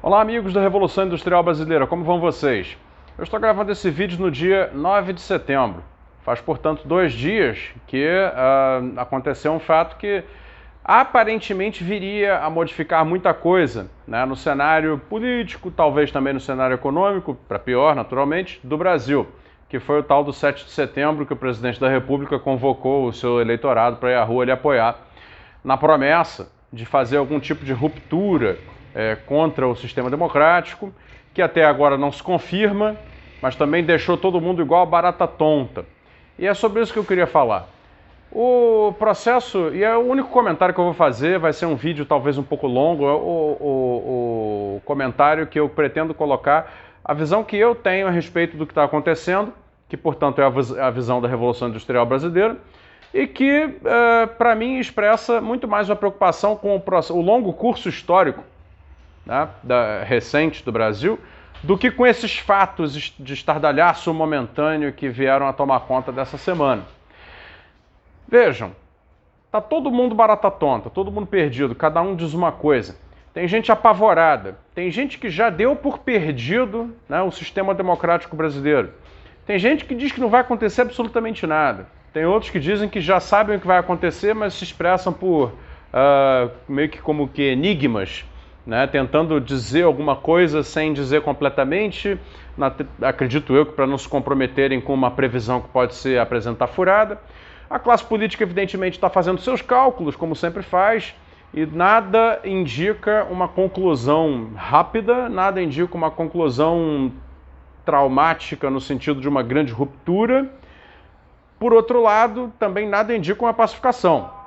Olá amigos da Revolução Industrial Brasileira, como vão vocês? Eu estou gravando esse vídeo no dia 9 de setembro. Faz, portanto, 2 dias que aconteceu um fato que aparentemente viria a modificar muita coisa, né, no cenário político, talvez também no cenário econômico, para pior, naturalmente, do Brasil, que foi o tal do 7 de setembro que o presidente da República convocou o seu eleitorado para ir à rua lhe apoiar, na promessa de fazer algum tipo de ruptura contra o sistema democrático, que até agora não se confirma, mas também deixou todo mundo igual a barata tonta. E é sobre isso que eu queria falar. O processo, e é o único comentário que eu vou fazer, vai ser um vídeo talvez um pouco longo, o comentário que eu pretendo colocar, a visão que eu tenho a respeito do que está acontecendo, que portanto é a visão da Revolução Industrial Brasileira, e que, para mim, expressa muito mais uma preocupação com o longo curso histórico, né, recente do Brasil, do que com esses fatos de estardalhaço momentâneo que vieram a tomar conta dessa semana. Vejam, tá todo mundo barata tonta, todo mundo perdido, cada um diz uma coisa. Tem gente apavorada, tem gente que já deu por perdido, né, o sistema democrático brasileiro. Tem gente que diz que não vai acontecer absolutamente nada. Tem outros que dizem que já sabem o que vai acontecer, mas se expressam por meio que como que enigmas, né, tentando dizer alguma coisa sem dizer completamente, acredito eu que para não se comprometerem com uma previsão que pode ser apresentar furada. A classe política evidentemente está fazendo seus cálculos, como sempre faz, e nada indica uma conclusão rápida, nada indica uma conclusão traumática no sentido de uma grande ruptura. Por outro lado, também nada indica uma pacificação.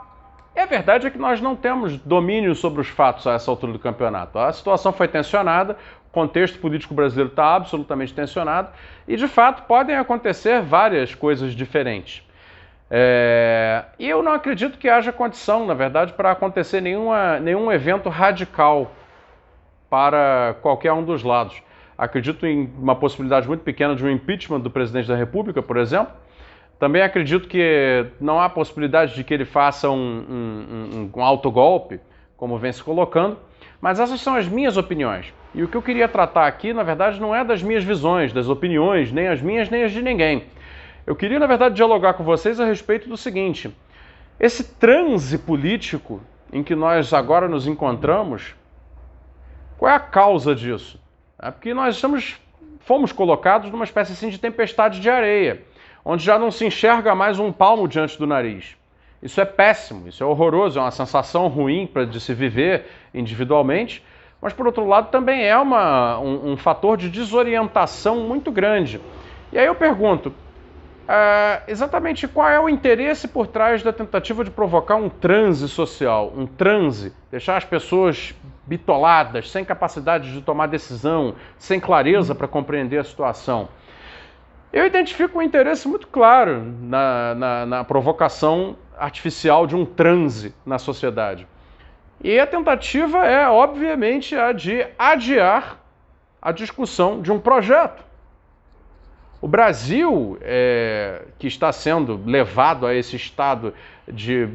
E a verdade é que nós não temos domínio sobre os fatos a essa altura do campeonato. A situação foi tensionada, o contexto político brasileiro está absolutamente tensionado e, de fato, podem acontecer várias coisas diferentes. E eu não acredito que haja condição, na verdade, para acontecer nenhum evento radical para qualquer um dos lados. Acredito em uma possibilidade muito pequena de um impeachment do presidente da República, por exemplo. Também acredito que não há possibilidade de que ele faça um autogolpe, como vem se colocando, mas essas são as minhas opiniões. E o que eu queria tratar aqui, na verdade, não é das minhas visões, das opiniões, nem as minhas, nem as de ninguém. Eu queria, na verdade, dialogar com vocês a respeito do seguinte: esse transe político em que nós agora nos encontramos, qual é a causa disso? É porque nós fomos colocados numa espécie assim de tempestade de areia, onde já não se enxerga mais um palmo diante do nariz. Isso é péssimo, isso é horroroso, é uma sensação ruim de se viver individualmente, mas por outro lado também é um fator de desorientação muito grande. E aí eu pergunto, exatamente qual é o interesse por trás da tentativa de provocar um transe social, um transe, deixar as pessoas bitoladas, sem capacidade de tomar decisão, sem clareza para compreender a situação. Eu identifico um interesse muito claro na provocação artificial de um transe na sociedade. E a tentativa é, obviamente, a de adiar a discussão de um projeto. O Brasil, que está sendo levado a esse estado de,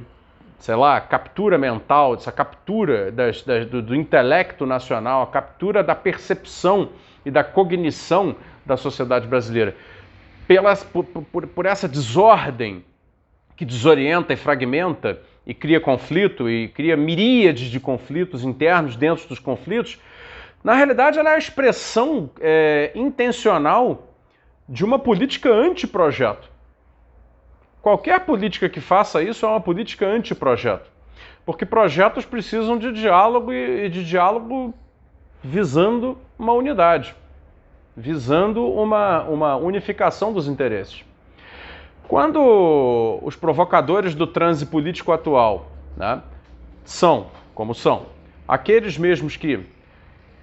sei lá, captura mental, essa captura do intelecto nacional, a captura da percepção e da cognição da sociedade brasileira, por essa desordem que desorienta e fragmenta e cria conflito e cria miríades de conflitos internos dentro dos conflitos, na realidade ela é a expressão intencional de uma política antiprojeto. Qualquer política que faça isso é uma política antiprojeto, porque projetos precisam de diálogo e de diálogo visando uma unidade, visando uma unificação dos interesses. Quando os provocadores do transe político atual, né, são aqueles mesmos que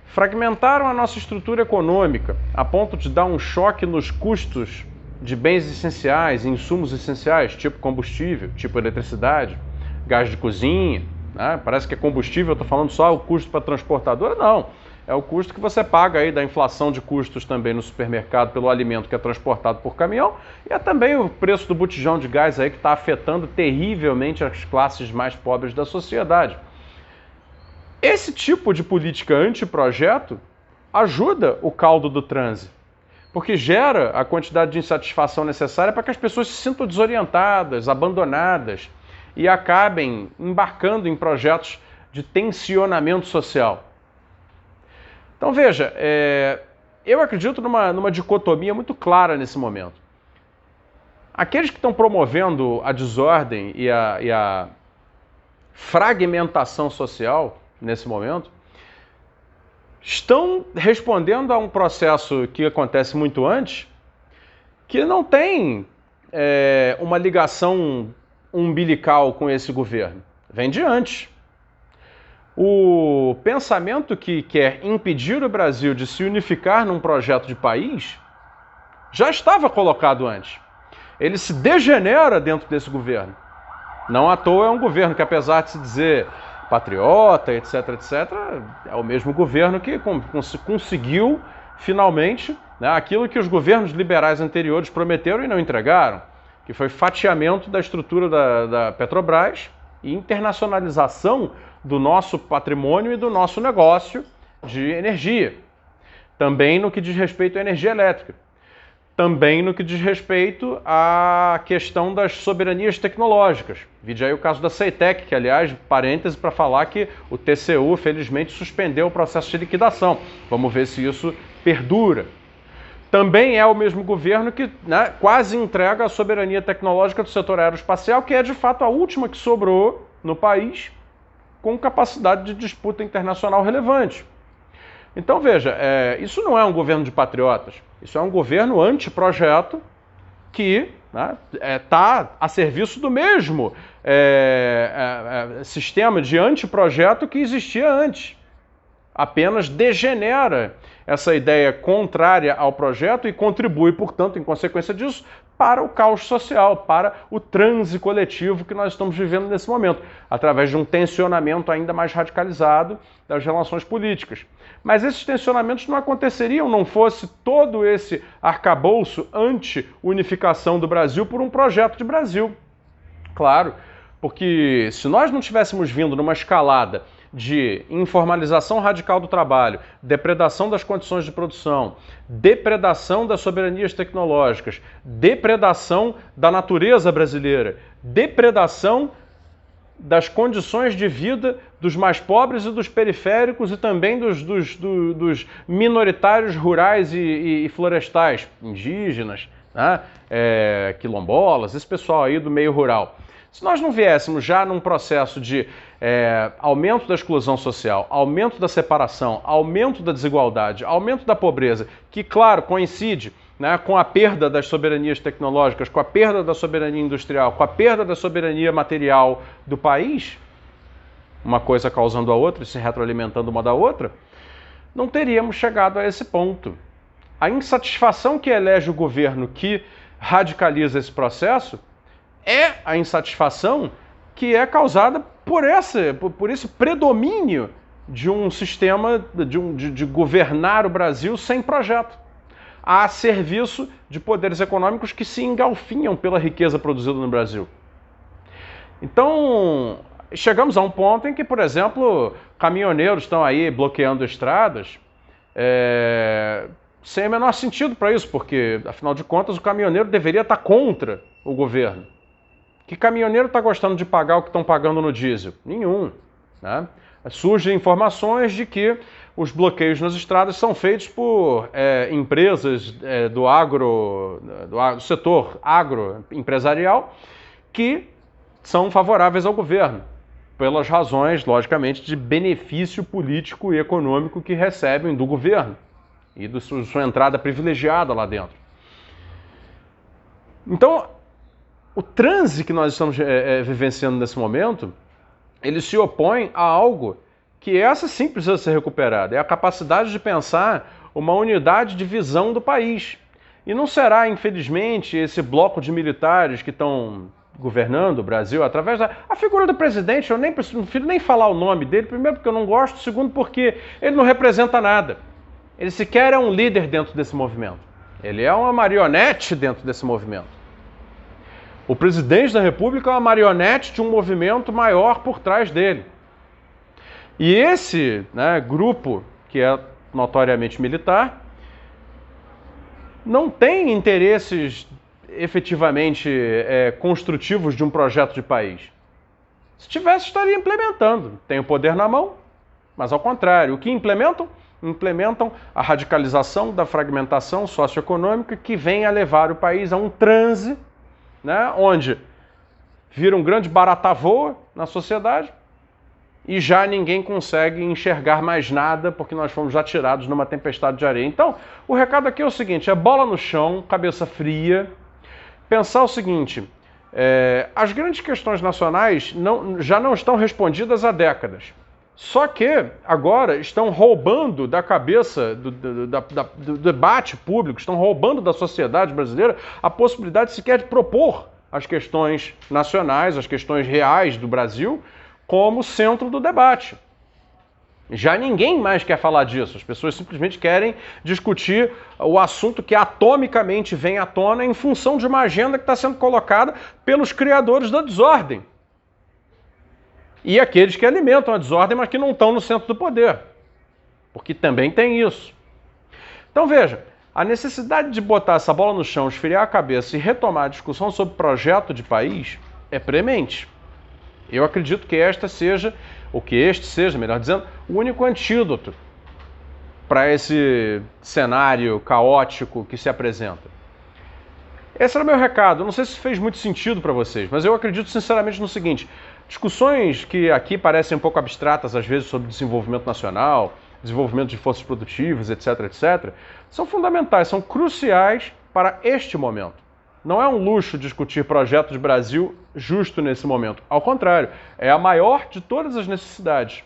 fragmentaram a nossa estrutura econômica a ponto de dar um choque nos custos de bens essenciais, insumos essenciais, tipo combustível, tipo eletricidade, gás de cozinha, né? Parece que é combustível, eu estou falando só o custo para a transportadora, não. É o custo que você paga aí da inflação de custos também no supermercado pelo alimento que é transportado por caminhão, e é também o preço do botijão de gás aí que está afetando terrivelmente as classes mais pobres da sociedade. Esse tipo de política antiprojeto ajuda o caldo do transe, porque gera a quantidade de insatisfação necessária para que as pessoas se sintam desorientadas, abandonadas e acabem embarcando em projetos de tensionamento social. Então veja, eu acredito numa dicotomia muito clara nesse momento. Aqueles que estão promovendo a desordem e a fragmentação social nesse momento estão respondendo a um processo que acontece muito antes, que não tem uma ligação umbilical com esse governo. Vem de antes. O pensamento que quer impedir o Brasil de se unificar num projeto de país já estava colocado antes. Ele se degenera dentro desse governo. Não à toa é um governo que, apesar de se dizer patriota, etc., etc., é o mesmo governo que conseguiu, finalmente, né, aquilo que os governos liberais anteriores prometeram e não entregaram, que foi fatiamento da estrutura da Petrobras e internacionalização do nosso patrimônio e do nosso negócio de energia. Também no que diz respeito à energia elétrica. Também no que diz respeito à questão das soberanias tecnológicas. Vide aí o caso da Ceitec, que, aliás, parêntese para falar que o TCU, felizmente, suspendeu o processo de liquidação. Vamos ver se isso perdura. Também é o mesmo governo que, né, quase entrega a soberania tecnológica do setor aeroespacial, que é, de fato, a última que sobrou no país com capacidade de disputa internacional relevante. Então, veja, isso não é um governo de patriotas, isso é um governo antiprojeto que está a serviço do mesmo sistema de antiprojeto que existia antes. Apenas degenera essa ideia contrária ao projeto e contribui, portanto, em consequência disso, para o caos social, para o transe coletivo que nós estamos vivendo nesse momento, através de um tensionamento ainda mais radicalizado das relações políticas. Mas esses tensionamentos não aconteceriam não fosse todo esse arcabouço anti-unificação do Brasil por um projeto de Brasil. Claro, porque se nós não tivéssemos vindo numa escalada de informalização radical do trabalho, depredação das condições de produção, depredação das soberanias tecnológicas, depredação da natureza brasileira, depredação das condições de vida dos mais pobres e dos periféricos e também dos minoritários rurais e florestais, indígenas, né? Quilombolas, esse pessoal aí do meio rural. Se nós não viéssemos já num processo de aumento da exclusão social, aumento da separação, aumento da desigualdade, aumento da pobreza, que, claro, coincide, né, com a perda das soberanias tecnológicas, com a perda da soberania industrial, com a perda da soberania material do país, uma coisa causando a outra e se retroalimentando uma da outra, não teríamos chegado a esse ponto. A insatisfação que elege o governo que radicaliza esse processo é a insatisfação que é causada por esse predomínio de um sistema de governar o Brasil sem projeto, a serviço de poderes econômicos que se engalfinham pela riqueza produzida no Brasil. Então, chegamos a um ponto em que, por exemplo, caminhoneiros estão aí bloqueando estradas, sem o menor sentido para isso, porque, afinal de contas, o caminhoneiro deveria estar contra o governo. Que caminhoneiro está gostando de pagar o que estão pagando no diesel? Nenhum. Né? Surgem informações de que os bloqueios nas estradas são feitos por empresas do setor agroempresarial que são favoráveis ao governo, pelas razões, logicamente, de benefício político e econômico que recebem do governo e de sua entrada privilegiada lá dentro. Então, o transe que nós estamos vivenciando nesse momento, ele se opõe a algo que essa sim precisa ser recuperada. É a capacidade de pensar uma unidade de visão do país. E não será, infelizmente, esse bloco de militares que estão governando o Brasil através a figura do presidente. Eu não prefiro nem falar o nome dele, primeiro porque eu não gosto, segundo porque ele não representa nada. Ele sequer é um líder dentro desse movimento. Ele é uma marionete dentro desse movimento. O presidente da República é uma marionete de um movimento maior por trás dele. E esse, né, grupo, que é notoriamente militar, não tem interesses efetivamente construtivos de um projeto de país. Se tivesse, estaria implementando. Tem o poder na mão, mas ao contrário. O que implementam? Implementam a radicalização da fragmentação socioeconômica que vem a levar o país a um transe, né, onde vira um grande barata-voa na sociedade e já ninguém consegue enxergar mais nada porque nós fomos atirados numa tempestade de areia. Então, o recado aqui é o seguinte, é bola no chão, cabeça fria, pensar o seguinte, as grandes questões nacionais já não estão respondidas há décadas. Só que agora estão roubando da cabeça do debate público, estão roubando da sociedade brasileira a possibilidade sequer de propor as questões nacionais, as questões reais do Brasil, como centro do debate. Já ninguém mais quer falar disso, as pessoas simplesmente querem discutir o assunto que atomicamente vem à tona em função de uma agenda que está sendo colocada pelos criadores da desordem. E aqueles que alimentam a desordem, mas que não estão no centro do poder. Porque também tem isso. Então veja, a necessidade de botar essa bola no chão, esfriar a cabeça e retomar a discussão sobre projeto de país é premente. Eu acredito que este seja, melhor dizendo, o único antídoto para esse cenário caótico que se apresenta. Esse era o meu recado. Não sei se fez muito sentido para vocês, mas eu acredito sinceramente no seguinte: discussões que aqui parecem um pouco abstratas, às vezes, sobre desenvolvimento nacional, desenvolvimento de forças produtivas, etc., etc., são fundamentais, são cruciais para este momento. Não é um luxo discutir projeto de Brasil justo nesse momento. Ao contrário, é a maior de todas as necessidades.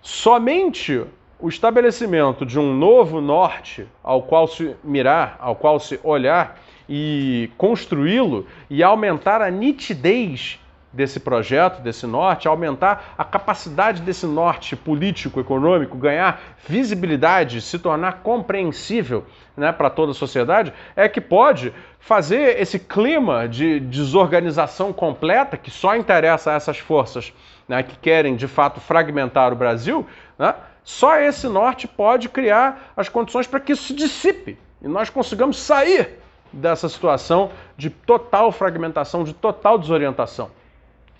Somente o estabelecimento de um novo norte ao qual se mirar, ao qual se olhar e construí-lo e aumentar a nitidez desse projeto, desse norte, aumentar a capacidade desse norte político, econômico, ganhar visibilidade, se tornar compreensível, né, para toda a sociedade, é que pode fazer esse clima de desorganização completa que só interessa a essas forças, né, que querem de fato fragmentar o Brasil, né, só esse norte pode criar as condições para que isso se dissipe e nós consigamos sair dessa situação de total fragmentação, de total desorientação,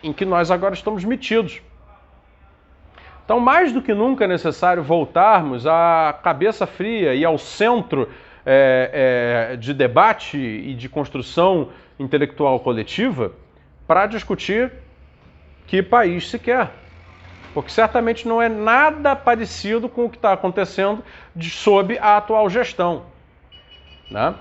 em que nós agora estamos metidos. Então, mais do que nunca é necessário voltarmos à cabeça fria e ao centro de debate e de construção intelectual coletiva para discutir que país se quer. Porque certamente não é nada parecido com o que está acontecendo sob a atual gestão, né?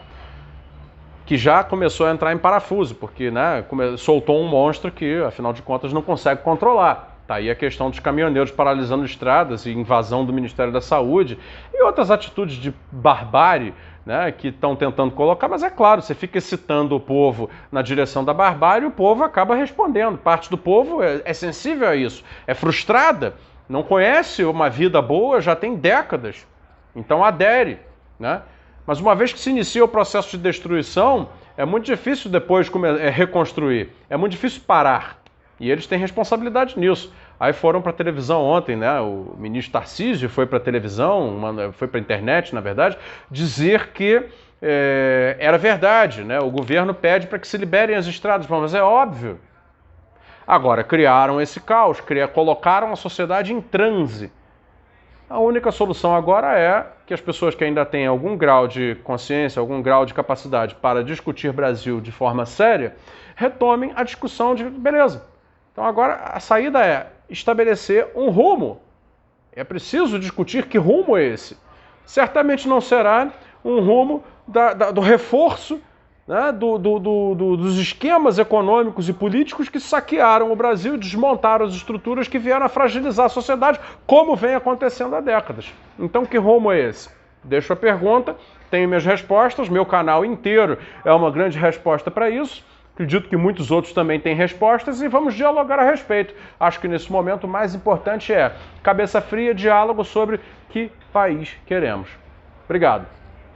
Que já começou a entrar em parafuso, porque, né, soltou um monstro que, afinal de contas, não consegue controlar. Está aí a questão dos caminhoneiros paralisando estradas e invasão do Ministério da Saúde e outras atitudes de barbárie, né, que estão tentando colocar, mas é claro, você fica excitando o povo na direção da barbárie e o povo acaba respondendo. Parte do povo é sensível a isso, é frustrada, não conhece uma vida boa já tem décadas, então adere, né? Mas uma vez que se inicia o processo de destruição, é muito difícil depois reconstruir, é muito difícil parar. E eles têm responsabilidade nisso. Aí foram para a televisão ontem, né? O ministro Tarcísio foi para a televisão, foi para a internet, na verdade, dizer que era verdade, né? O governo pede para que se liberem as estradas, mas é óbvio. Agora, criaram esse caos, colocaram a sociedade em transe. A única solução agora é que as pessoas que ainda têm algum grau de consciência, algum grau de capacidade para discutir Brasil de forma séria, retomem a discussão de beleza. Então agora a saída é estabelecer um rumo. É preciso discutir que rumo é esse. Certamente não será um rumo do reforço, né, dos esquemas econômicos e políticos que saquearam o Brasil e desmontaram as estruturas que vieram a fragilizar a sociedade, como vem acontecendo há décadas. Então, que rumo é esse? Deixo a pergunta, tenho minhas respostas, meu canal inteiro é uma grande resposta para isso. Acredito que muitos outros também têm respostas e vamos dialogar a respeito. Acho que nesse momento o mais importante é cabeça fria, diálogo sobre que país queremos. Obrigado.